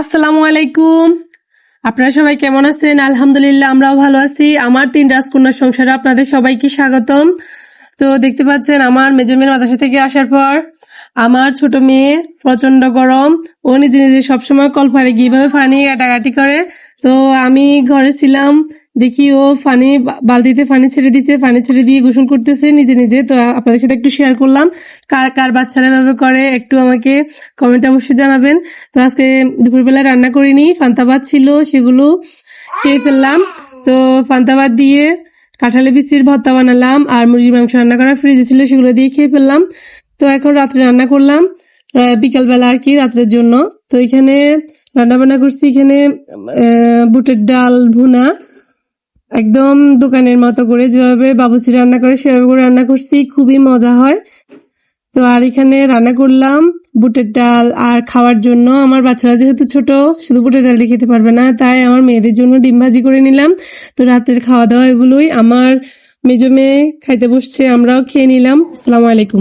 আসসালামু আলাইকুম। আপনারা সবাই কেমন আছেন? আলহামদুলিল্লাহ আমরাও ভালো আছি। আমার 3 রাজকন্যার সংসারে আপনাদের সবাইকে স্বাগতম। তো দেখতে পাচ্ছেন আমার মেজো মেয়ের মাদ্রাসা থেকে আসার পর আমার ছোট মেয়ে প্রচন্ড গরম, ও নিজে নিজে সবসময় কল পারে গিয়ে এভাবে পানি ঘাটাঘাটি করে। তো আমি ঘরে ছিলাম, দেখি ও বালতিতে পানি ছেড়ে দিচ্ছে, পানি ছেড়ে দিয়ে গোসল করতেছে নিজে নিজে। তো আপনাদের সাথে একটু শেয়ার করলাম, কার কার বাচ্চারা এভাবে করে একটু আমাকে কমেন্টে অবশ্যই জানাবেন। তো আজকে দুপুরবেলা রান্না করিনি, পান্তা ভাত ছিল, সেগুলো খেয়ে ফেললাম। তো পান্তা ভাত দিয়ে কাঁঠালি বিচির ভর্তা বানালাম, আর মুরগির মাংস রান্না করা ফ্রিজে ছিল, সেগুলো দিয়ে খেয়ে ফেললাম। তো এখন রাত্রে রান্না করলাম, বিকালবেলা আর কি রাত্রের জন্য। তো এখানে রান্না বান্না করছি, এখানে বুটের ডাল ভুনা, একদম দোকানের মতো করে যেভাবে বাবুচি রান্না করে সেভাবে করে রান্না করছি, খুবই মজা হয়। তো আর এখানে রান্না করলাম বুটের ডাল, আর খাওয়ার জন্য আমার বাচ্চারা যেহেতু ছোট শুধু বুটের ডাল দিয়ে খেতে পারবে না, তাই আমার মেয়েদের জন্য ডিম ভাজি করে নিলাম। তো রাতের খাওয়া দাওয়া এগুলোই। আমার মেজো মেয়ে খাইতে বসছে, আমরাও খেয়ে নিলাম। আসসালামু আলাইকুম।